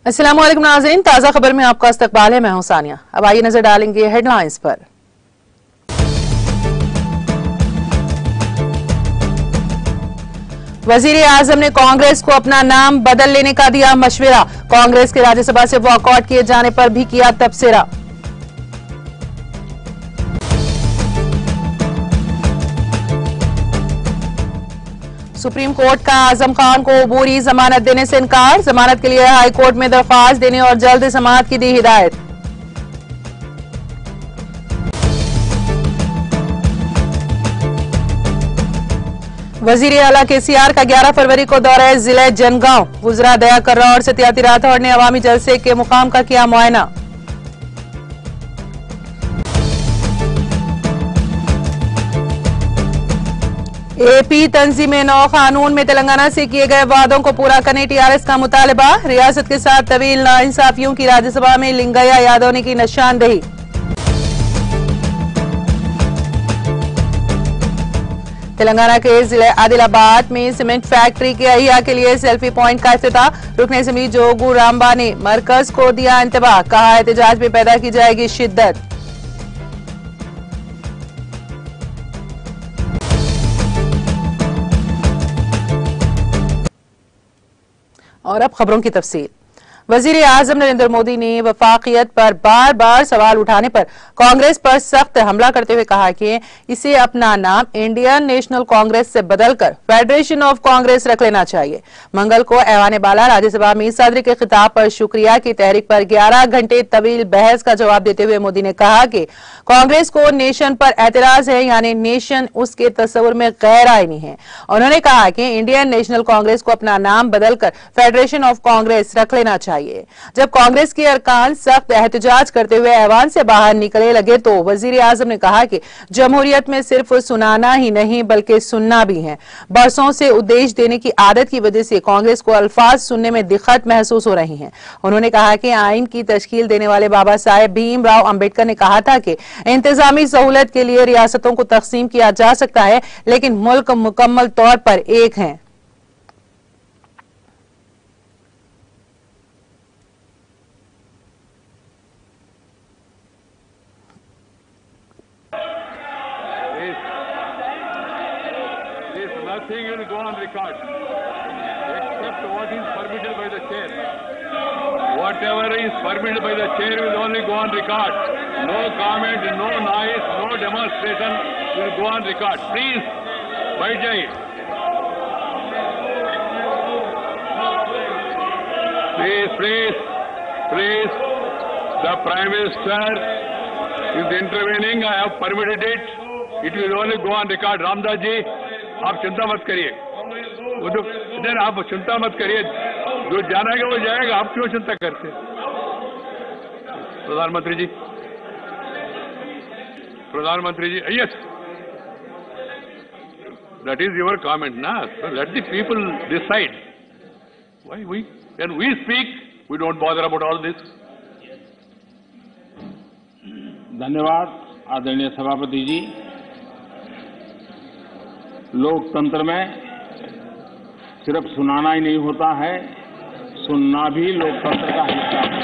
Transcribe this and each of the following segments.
अस्सलाम वालेकुम नाज़रीन, ताज़ा खबर में आपका इस्तकबाल है। मैं हूं सानिया। अब आइए नजर डालेंगे हेडलाइंस पर। वजीर आजम ने कांग्रेस को अपना नाम बदल लेने का दिया मशवरा। कांग्रेस के राज्यसभा से वॉकआउट किए जाने पर भी किया तबसरा। सुप्रीम कोर्ट का आजम खान को अबूरी जमानत देने से इनकार। जमानत के लिए हाई कोर्ट में दरख्वास्त देने और जल्द समाअत की दी हिदायत। वजीर आला केसीआर का 11 फरवरी को दौरा जिला जनगांव। वुजरा दया कर्रा और सत्यार्थी राठौड़ ने अवामी जलसे के मुकाम का किया मुआयना। एपी तंजीम नौ कानून में तेलंगाना से किए गए वादों को पूरा करने टीआरएस का मुतालबा। रियासत के साथ तवील नाइंसाफियों की राज्यसभा में लिंगैया यादव ने की निशानदेही। तेलंगाना के जिले आदिलाबाद में सीमेंट फैक्ट्री के अहिया के लिए सेल्फी पॉइंट का इफ्तिताह। रुकन असेंबली जोगू रामबा ने मरकज को दिया इंतबाह। कहा एहतजाज में पैदा की जाएगी शिद्दत। और अब खबरों की तफसील। वजीर आजम नरेंद्र मोदी ने वफाकियत पर बार बार सवाल उठाने पर कांग्रेस पर सख्त हमला करते हुए कहा कि इसे अपना नाम इंडियन नेशनल कांग्रेस से बदलकर फेडरेशन ऑफ कांग्रेस रख लेना चाहिए। मंगल को ऐवान बाला राज्यसभा में सदर के खिताब पर शुक्रिया की तहरीक पर 11 घंटे तवील बहस का जवाब देते हुए मोदी ने कहा कि कांग्रेस को नेशन पर एतराज है, यानी नेशन उसके तस्वुर में गैर आईनी है। उन्होंने कहा कि इंडियन नेशनल कांग्रेस को अपना नाम बदलकर फेडरेशन ऑफ कांग्रेस रख लेना चाहिए। जब कांग्रेस के अरकान सख्त एहतजाज करते हुए ऐवान से बाहर निकले लगे तो वजीर आजम ने कहा कि जमहूरियत में सिर्फ सुनाना ही नहीं बल्कि सुनना भी है। बरसों से उद्देश्य देने की आदत की वजह से कांग्रेस को अल्फाज सुनने में दिक्कत महसूस हो रही है। उन्होंने कहा कि आइन की तश्कील देने वाले बाबा साहेब भीमराव अंबेडकर ने कहा था कि इंतजामी सहूलत के लिए रियासतों को तकसीम किया जा सकता है, लेकिन मुल्क मुकम्मल तौर पर एक है। Nothing will go on record except what is permitted by the chair. Whatever is permitted by the chair will only go on record. No comment, no noise, no demonstration will go on record. Please, बैठ जाइए. Please. The Prime Minister is intervening. I have permitted it. It will only go on record. Ramdas ji, आप चिंता मत करिए। वो जो इधर आप चिंता मत करिए, जो जाना है वो जाएगा, आप क्यों चिंता करते हैं? प्रधानमंत्री जी, yes, that is your comment ना, let the people decide. Why when we speak, we don't bother about all this. धन्यवाद आदरणीय सभापति जी। लोकतंत्र में सिर्फ सुनाना ही नहीं होता है, सुनना भी लोकतंत्र का हिस्सा है।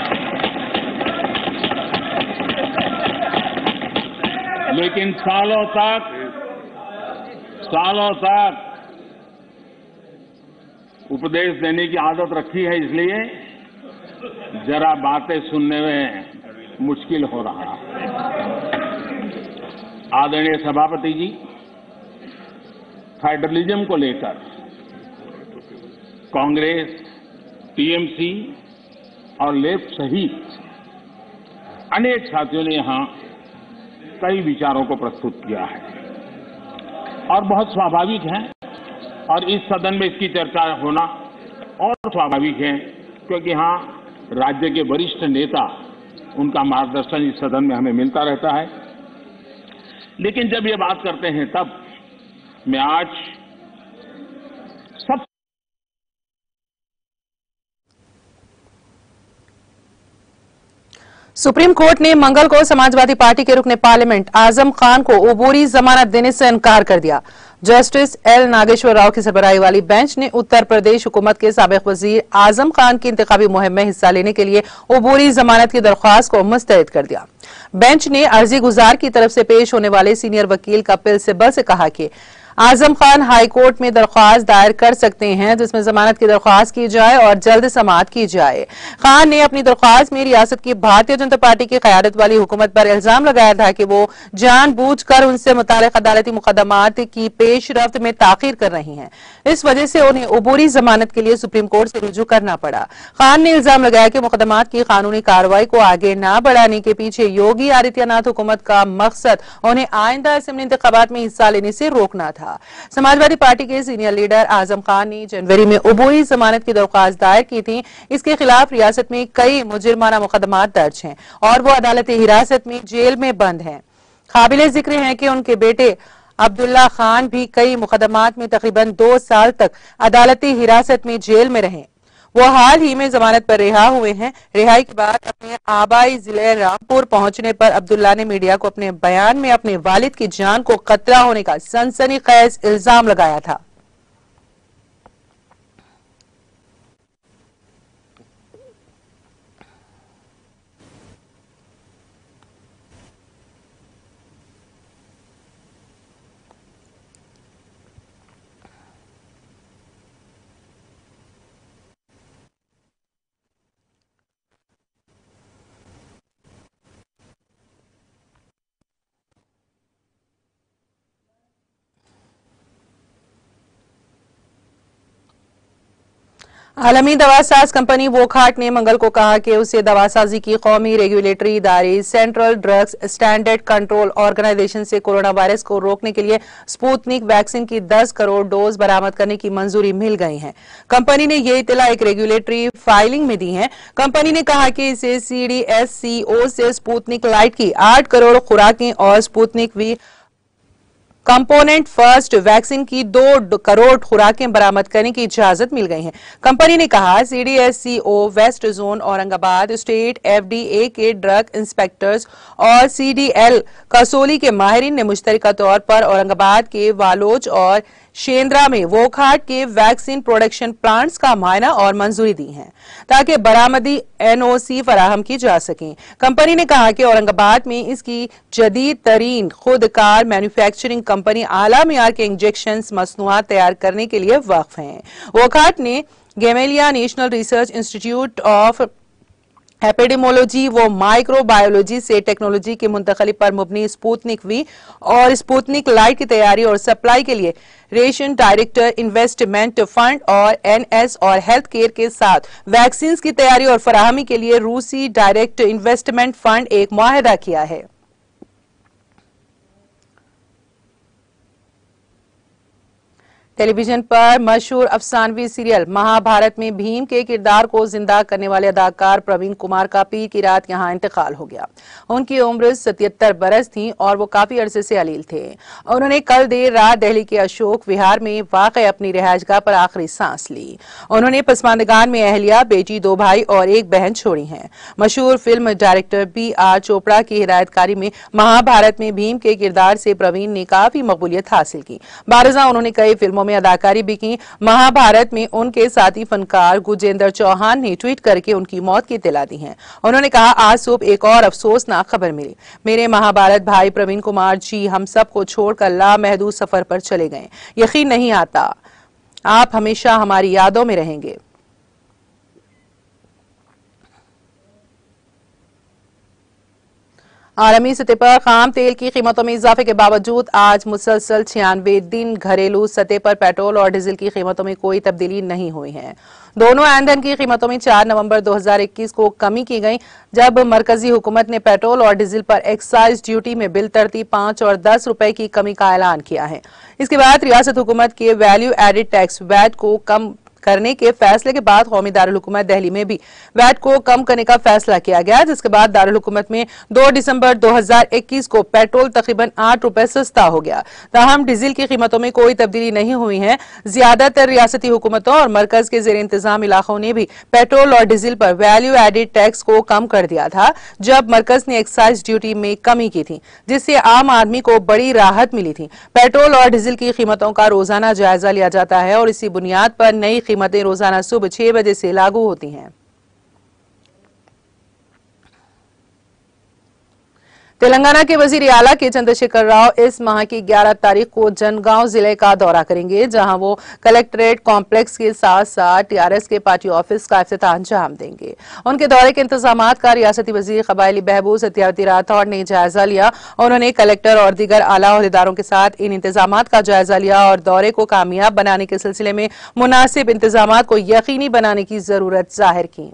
लेकिन सालों तक उपदेश देने की आदत रखी है, इसलिए जरा बातें सुनने में मुश्किल हो रहा है। आदरणीय सभापति जी, फेडरलिज्म को लेकर कांग्रेस, टीएमसी और लेफ्ट सहित अनेक साथियों ने यहां कई विचारों को प्रस्तुत किया है और बहुत स्वाभाविक है, और इस सदन में इसकी चर्चा होना और स्वाभाविक है, क्योंकि यहां राज्य के वरिष्ठ नेता, उनका मार्गदर्शन इस सदन में हमें मिलता रहता है। लेकिन जब ये बात करते हैं तब मैं आज सब सुप्रीम कोर्ट ने मंगल को समाजवादी पार्टी के रुकने पार्लियामेंट आजम खान को अबूरी जमानत देने से इनकार कर दिया। जस्टिस एल नागेश्वर राव की सरबराही वाली बेंच ने उत्तर प्रदेश हुकूमत के साबिक वजीर आजम खान की इंतखाबी मुहिम में हिस्सा लेने के लिए अबूरी जमानत की दरख्वास्त को मुस्तरद कर दिया। बेंच ने अर्जी गुजार की तरफ से पेश होने वाले सीनियर वकील कपिल सिब्बल से कहा कि आजम खान हाई कोर्ट में दरख्वास्त दायर कर सकते हैं जिसमें जमानत की दरख्वास्त की जाए और जल्द समाअत की जाए। खान ने अपनी दरख्वास्त में रियासत की भारतीय जनता पार्टी की क़यादत वाली हुकूमत पर इल्जाम लगाया था कि वो जानबूझकर उनसे मुताल्लिक़ अदालती मुकदमात की पेशरफ्त में ताखीर कर रही हैं। इस वजह से उन्हें अबूरी जमानत के लिए सुप्रीम कोर्ट से रुजू करना पड़ा। खान ने इल्जाम लगाया कि मुकदमात की कानूनी कार्रवाई को आगे न बढ़ाने के पीछे योगी आदित्यनाथ हुकूमत का मकसद उन्हें आइंदा असेंबली इंतखाबात में हिस्सा लेने से रोकना था। समाजवादी पार्टी के सीनियर लीडर आजम खान ने जनवरी में अबूरी जमानत की दरख्वास्त दायर की थी। इसके खिलाफ रियासत में कई मुजरिमाना मुकदमात दर्ज हैं और वो अदालती हिरासत में जेल में बंद हैं। काबिले जिक्र है कि उनके बेटे अब्दुल्ला खान भी कई मुकदमात में तकरीबन 2 साल तक अदालती हिरासत में जेल में रहे। वो हाल ही में जमानत पर रिहा हुए हैं। रिहाई के बाद अपने आबाई जिले रामपुर पहुंचने पर अब्दुल्ला ने मीडिया को अपने बयान में अपने वालिद की जान को खतरा होने का सनसनीखेज इल्जाम लगाया था। आलमी दवासाज कंपनी वोकहार्ट ने मंगल को कहा कि उसे दवासाजी की कौमी रेगुलेटरी इदारे central drugs standard control organisation से कोरोना वायरस को रोकने के लिए स्पुतनिक वैक्सीन की 10 करोड़ डोज बरामद करने की मंजूरी मिल गई है। कंपनी ने यह इत्तला एक रेगुलेटरी फाइलिंग में दी है। कंपनी ने कहा कि इसे CDSCO से स्पुतनिक लाइट की 8 करोड़ खुराकें और Sputnik V component first vaccine की 2 करोड़ खुराकें बरामद करने की इजाजत मिल गई है। कंपनी ने कहा CDSCO west zone Aurangabad state FDA के ड्रग इंस्पेक्टर्स और CDL कसौली के माहिरीन ने मुश्तरका तौर पर औरंगाबाद के वालोज और शेंद्रा में वोकहार्ट के वैक्सीन प्रोडक्शन प्लांट्स का मुआयना और मंजूरी दी है ताकि बरामदी NOC फराहम की जा सके। कंपनी ने कहा कि औरंगाबाद में इसकी जदीद तरीन खुदकार मैन्युफैक्चरिंग कंपनी आला मियार के इंजेक्शन मसनूआत तैयार करने के लिए वक्फ है। वोकहार्ट ने Gamaleya national research institute of epidemiology व माइक्रोबायोलॉजी से टेक्नोलॉजी की मुंतकली पर मुबनी स्पुतनिक वी और स्पुतनिक लाइट की तैयारी और सप्लाई के लिए रेशन डायरेक्टर इन्वेस्टमेंट फंड और NS और हेल्थ केयर के साथ वैक्सीन की तैयारी और फराहमी के लिए रूसी डायरेक्ट इन्वेस्टमेंट फंड एक मुआहदा किया है। टेलीविजन पर मशहूर अफसानवी सीरियल महाभारत में भीम के किरदार को जिंदा करने वाले अदाकार प्रवीण कुमार का पीर की रात यहां इंतकाल हो गया। उनकी उम्र 77 बरस थी और वो काफी अरसे से अलील थे। उन्होंने कल देर रात दिल्ली के अशोक विहार में वाक़ अपनी रिहायशगाह पर आखिरी सांस ली। उन्होंने पसमानदगान में अहलिया, बेटी, 2 भाई और 1 बहन छोड़ी हैं। मशहूर फिल्म डायरेक्टर BR चोपड़ा की हिदायतकारी में महाभारत में भीम के किरदार से प्रवीण ने काफी मकबूलियत हासिल की। बारजा उन्होंने कई फिल्मों में अदाकारी भी की। महाभारत में उनके साथी फनकार गुजेंद्र चौहान ने ट्वीट करके उनकी मौत की इत्तला दी है। उन्होंने कहा, आज सुबह एक और अफसोसनाक खबर मिली। मेरे महाभारत भाई प्रवीण कुमार जी हम सबको छोड़कर लामहदूद सफर पर चले गए। यकीन नहीं आता, आप हमेशा हमारी यादों में रहेंगे। आलमी सतह पर खाम तेल की कीमतों में इजाफे के बावजूद आज मुसलसल 96 दिन घरेलू सतह पर पेट्रोल और डीजल की कीमतों में कोई तब्दीली नहीं हुई है। दोनों ईंधन की कीमतों में 4 नवंबर 2021 को कमी की गई, जब मरकजी हुकूमत ने पेट्रोल और डीजल पर एक्साइज ड्यूटी में बिल तरतीब 5 और 10 रुपए की कमी का ऐलान किया है। इसके बाद रियासत हुकूमत के वैल्यू एडिड टैक्स वैट को कम करने के फैसले के बाद कौमी दारुल हुकूमत दिल्ली में भी वैट को कम करने का फैसला किया गया, जिसके बाद दारुल हुकूमत में 2 दिसंबर 2021 को पेट्रोल तकरीबन 8 रुपए सस्ता हो गया। ताहम डीजल की कीमतों में कोई तब्दीली नहीं हुई है। ज्यादातर रियासती हुकूमतों और मरकज के जेर इंतजाम इलाकों ने भी पेट्रोल और डीजल पर वैल्यू एडेड टैक्स को कम कर दिया था, जब मरकज ने एक्साइज ड्यूटी में कमी की थी, जिससे आम आदमी को बड़ी राहत मिली थी। पेट्रोल और डीजल की कीमतों का रोजाना जायजा लिया जाता है और इसी बुनियाद पर नई कीमतें रोजाना सुबह 6 बजे से लागू होती हैं। तेलंगाना के वजीर आला के चंद्रशेखर राव इस माह की 11 तारीख को जनगांव जिले का दौरा करेंगे, जहां वो कलेक्ट्रेट कॉम्प्लेक्स के साथ साथ टीआरएस के पार्टी ऑफिस का इफ्तिताह अंजाम देंगे। उनके दौरे के इंतजामात का रियासती वजीर कबायली बहबूद सत्यावती राठौड़ ने जायजा लिया। उन्होंने कलेक्टर और दीगर आला अहदेदारों के साथ इन इंतजामात का जायजा लिया और दौरे को कामयाब बनाने के सिलसिले में मुनासिब इंतजामात को यकीनी बनाने की जरूरत जाहिर की।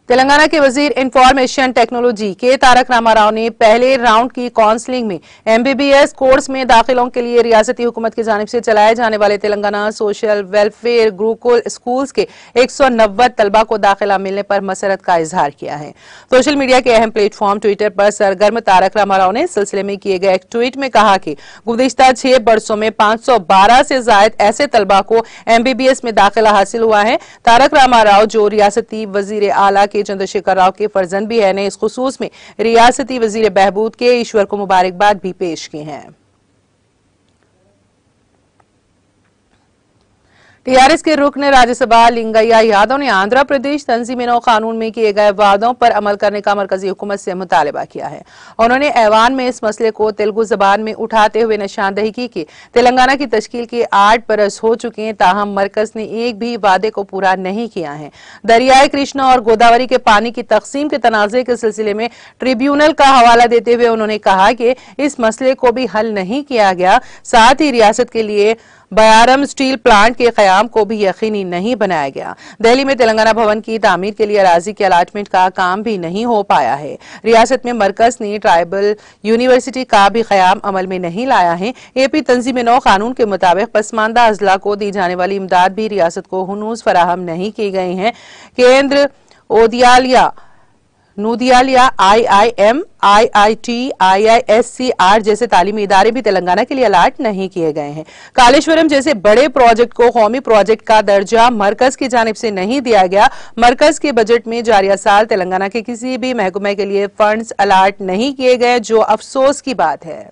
तेलंगाना के वजीर इंफॉर्मेशन टेक्नोलॉजी के तारक रामाराव ने पहले राउंड की काउंसलिंग में एमबीबीएस कोर्स में दाखिलों के लिए रियासती हुकूमत की जानिब से चलाए जाने वाले Telangana social welfare Gurukul schools के 190 तलबा को दाखिला मिलने पर मसरत का इजहार किया है। सोशल मीडिया के अहम प्लेटफॉर्म ट्विटर पर सरगर्म तारक रामाराव ने इस सिलसिले में किए गए एक ट्वीट में कहा कि गुज़िश्ता 6 बरसों में 512 से ज्यादा ऐसे तलबा को एमबीबीएस में दाखिला हासिल हुआ है। तारक रामाराव, जो रियासती वजीर आला चंद्रशेखर राव के फर्जंद भी है, ने इस खुसूस में रियासती वजीर बहबूद के ईश्वर को मुबारकबाद भी पेश की है। टीआरएस के रुकन राज्यसभा लिंगैया यादव ने आंध्र प्रदेश तंजीम नौ कानून में किए गए वादों पर अमल करने का मरकजी हुकूमत से मुतालबा किया है। उन्होंने ऐवान में इस मसले को तेलुगु जबान में उठाते हुए निशानदेही की कि तेलंगाना की तश्कील के 8 बरस हो चुके हैं, ताहम मरकज ने एक भी वादे को पूरा नहीं किया है। दरियाए कृष्णा और गोदावरी के पानी की तकसीम के तनाज़े के सिलसिले में ट्रिब्यूनल का हवाला देते हुए उन्होंने कहा कि इस मसले को भी हल नहीं किया गया। साथ ही रियासत के लिए बयारम स्टील प्लांट के कयाम को भी यकीनी नहीं बनाया गया। दिल्ली में तेलंगाना भवन की तामीर के लिए अराजी के अलाटमेंट का काम भी नहीं हो पाया है। रियासत में मरकज ने ट्राइबल यूनिवर्सिटी का भी कयाम अमल में नहीं लाया है। एपी तंजीम नौ कानून के मुताबिक पसमानदा अजला को दी जाने वाली इमदाद भी रियासत को हुनूस फराहम नहीं की गई है। केंद्र ओदियालिया, नूदियालिया, IIM, IIT, IISCR जैसे तालीमी इदारे भी तेलंगाना के लिए अलाट नहीं किए गए हैं। कालेश्वरम जैसे बड़े प्रोजेक्ट को कौमी प्रोजेक्ट का दर्जा मरकज की जानिब से नहीं दिया गया। मरकज के बजट में जारिया साल तेलंगाना के किसी भी महकमे के लिए फंड्स अलाट नहीं किए गए, जो अफसोस की बात है।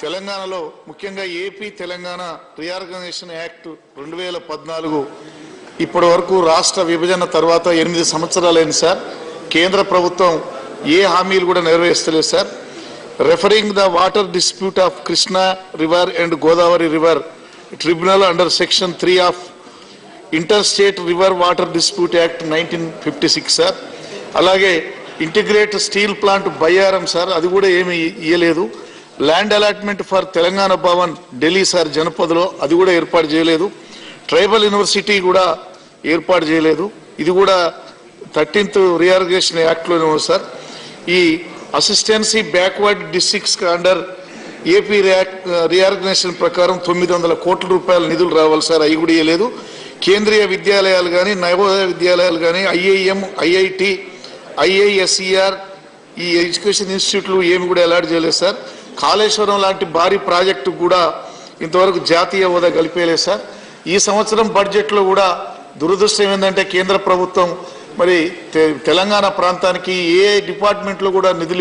తెలంగాణలో ముఖ్యంగా ఏపీ తెలంగాణ రీఆర్గనైజేషన్ యాక్ట్ 2014 ఇప్పటి వరకు రాష్ట్ర విభజన తర్వాత 8 సంవత్సరాలైంది సార్. కేంద్ర ప్రభుత్వం ఏ హామీలు కూడా నెరవేర్చలేదు sir. Referring the water dispute of Krishna river and Godavari river tribunal under section 3 of inter state river water dispute act 1956 sir. అలాగే integrate steel plant Bayyaram sir, అది కూడా ఏమీ ఇయ్యలేదు. Land allotment for Telangana Bhavan Delhi sir జనపదలో, అది కూడా ఏర్పాటు చేయలేదు. ట్రైబల్ యూనివర్సిటీ కూడా ఏర్పాటు చేయలేదు. ఇది కూడా 13th రీఆర్గనైజేషన్ యాక్ట్లోనే ఉంది సార్. ఈ assistance backward districts under AP reorganisation ప్రకారం 900 కోట్ల రూపాయల నిధులు రావాలి సార్, అవి కూడా ఇవ్వలేదు. కేంద్రీయ విద్యాలయాలు కానీ, నవోదయ విద్యాలయాలు కానీ, IIM, IIT, IISCR ఈ ఎడ్యుకేషన్ ఇన్స్టిట్యూట్లు ఏమి కూడా అలాట్ చేయలేదు సార్. కాళేశ్వరం లాంటి భారీ ప్రాజెక్టు కూడా ఇంతవరకు జాతీయ హోదా కలిపేయలేదు సార్. ఈ సంవత్సరం బడ్జెట్లో కూడా దురదృష్టం ఏంటంటే కేంద్ర ప్రభుత్వం మరి తెలంగాణ ప్రాంతానికి ఏ డిపార్ట్మెంట్లో కూడా నిధులు.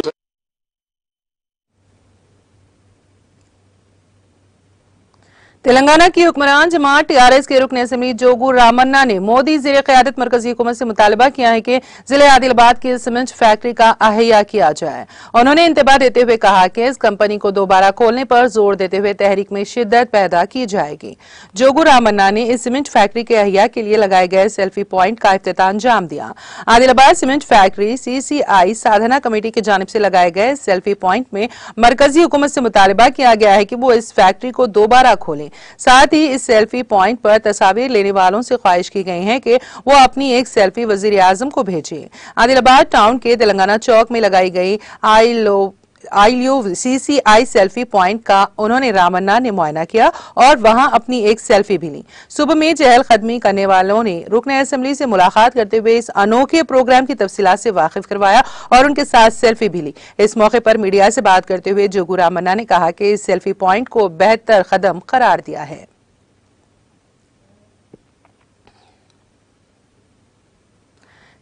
तेलंगाना की हुक्मरान जमात टीआरएस के रुकन असेंबली जोगू रामन्ना ने मोदी ज़ेरे क़यादत मरकजी हुकूमत से मुतालबा किया है कि जिले आदिलाबाद की सीमेंट फैक्ट्री का अहिया किया जाए। उन्होंने इंतबाह देते हुए कहा कि इस कंपनी को दोबारा खोलने पर जोर देते हुए तहरीक में शिद्दत पैदा की जाएगी। जोगू रामन्ना ने इस सीमेंट फैक्ट्री के अहिया के लिए लगाए गए सेल्फी पॉइंट का इफ्तिताह अंजाम दिया। आदिलाबाद सीमेंट फैक्ट्री CCI साधना कमेटी की जानिब से लगाए गए सेल्फी पॉइंट में मरकजी हुकूमत से मुतालबा किया गया है कि वो इस फैक्ट्री को दोबारा खोले। साथ ही इस सेल्फी पॉइंट पर तस्वीर लेने वालों से ख्वाहिश की गई है कि वो अपनी एक सेल्फी वजीर आजम को भेजें। आदिलाबाद टाउन के तेलंगाना चौक में लगाई गई CCI सेल्फी पॉइंट का उन्होंने रामन्ना ने मुआयना किया और वहां अपनी एक सेल्फी भी ली। सुबह में चहलकदमी करने वालों ने रुकन असेंबली से मुलाकात करते हुए इस अनोखे प्रोग्राम की तफसीलात से वाकिफ करवाया और उनके साथ सेल्फी भी ली। इस मौके पर मीडिया से बात करते हुए जोगू रामन्ना ने कहा कि इस सेल्फी पॉइंट को बेहतर कदम करार दिया है।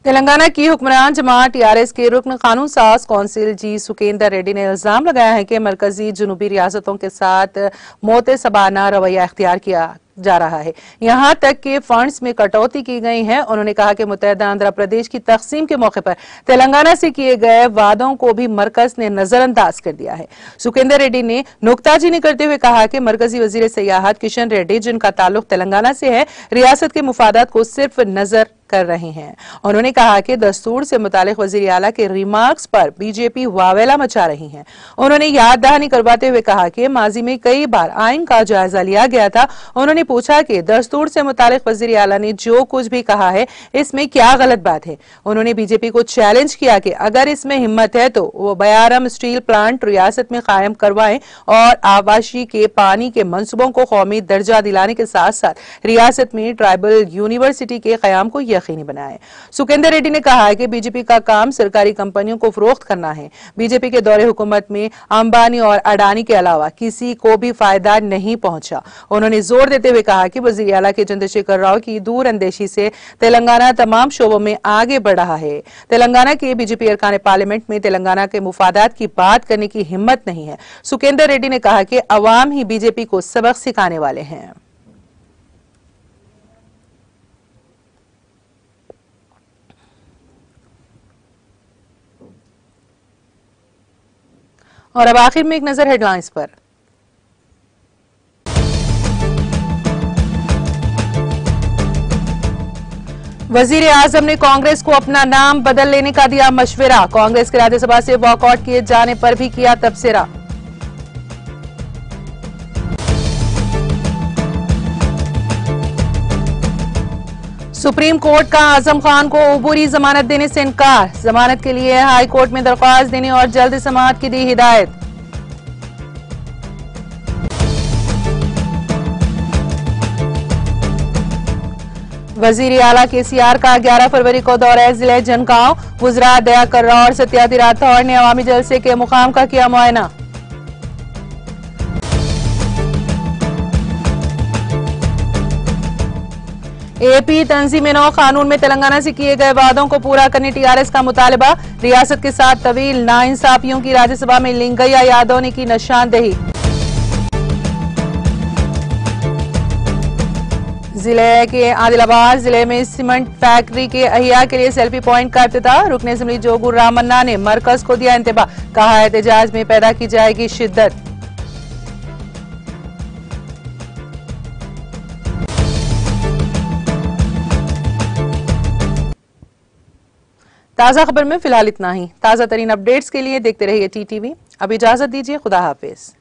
तेलंगाना की हुक्मरान जमात TRS के रुकन कानून साज कौंसिल जी सुकेंदर रेड्डी ने इल्जाम लगाया है कि मरकजी जुनूबी रियासतों के साथ मोतसबाना रवैया अख्तियार किया जा रहा है, यहाँ तक कि फंड्स में कटौती की गई है। उन्होंने कहा कि मुत्तहदा आंध्र प्रदेश की तकसीम के मौके पर तेलंगाना से किए गए वादों को भी मरकज ने नजरअंदाज कर दिया है। सुकेंदर रेड्डी ने नुक्ताचीनी करते हुए कहा कि मरकजी वजीर सयाहत किशन रेड्डी, जिनका ताल्लुक तेलंगाना से है, रियासत के मुफादात को सिर्फ नजर कर रहे हैं। उन्होंने कहा कि दस्तूर से मुतालिक वजीर आला के रिमार्क्स पर बीजेपी वावेला मचा रही है। उन्होंने याद दहानी करवाते हुए कहा कि माजी में कई बार आइन का जायजा लिया गया था। उन्होंने पूछा कि दस्तूर से मुतालिक वजीर आला ने जो कुछ भी कहा है इसमें क्या गलत बात है। उन्होंने बीजेपी को चैलेंज किया कि अगर इसमें हिम्मत है तो वो बयारम स्टील प्लांट रियासत में कायम करवाएं और आवाशी के पानी के मंसूबों को कौमी दर्जा दिलाने के साथ साथ रियासत में ट्राइबल यूनिवर्सिटी के कयाम को यकीनी बनाए। सुकेंदर रेड्डी ने कहा है कि बीजेपी का काम सरकारी कंपनियों को फरोख्त करना है। बीजेपी के दौरे हुकूमत में अंबानी और अडानी के अलावा किसी को भी फायदा नहीं पहुंचा। उन्होंने जोर देते हुए कहा कि वजीर आला के चंद्रशेखर राव की दूर अंदेशी से तेलंगाना तमाम शोबों में आगे बढ़ रहा है। तेलंगाना के बीजेपी अरकान पार्लियामेंट में तेलंगाना के मुफादात की बात करने की हिम्मत नहीं है। सुकेंदर रेड्डी ने कहा कि अवाम ही बीजेपी को सबक सिखाने वाले हैं। और अब आखिर में एक नजर हेडलाइंस पर। वजीर आजम ने कांग्रेस को अपना नाम बदल लेने का दिया मशवरा। कांग्रेस के राज्यसभा से वॉकआउट किए जाने पर भी किया तबसरा। सुप्रीम कोर्ट का आजम खान को अबूरी जमानत देने से इनकार। जमानत के लिए हाई कोर्ट में दरख्वास्त देने और जल्द समाअत की दी हिदायत। वजीर आला KCR का 11 फरवरी को दौरा जिले जनगांव। गुजरात दया कर्रा और सत्यार्थी राठौड़ ने अवामी जलसे के मुकाम का किया मुआयना। AP तंजीम-ए-नौ कानून में तेलंगाना से किए गए वादों को पूरा करने TRS का मुतालबा। रियासत के साथ तवील नाइंसाफियों की राज्यसभा में लिंगैया यादव ने की निशानदेही। जिले के आदिलाबाद जिले में सीमेंट फैक्ट्री के अहिया के लिए सेल्फी पॉइंट का इफ्तिताह। रुकन असेंबली जोगू रामन्ना ने मरकज को दिया इंतबाह। कहा एहतजाज में पैदा की जाएगी शिद्दत। ताजा खबर में फिलहाल इतना ही। ताजा तरीन अपडेट्स के लिए देखते रहिए TTV। अब इजाजत दीजिए, खुदा हाफिज।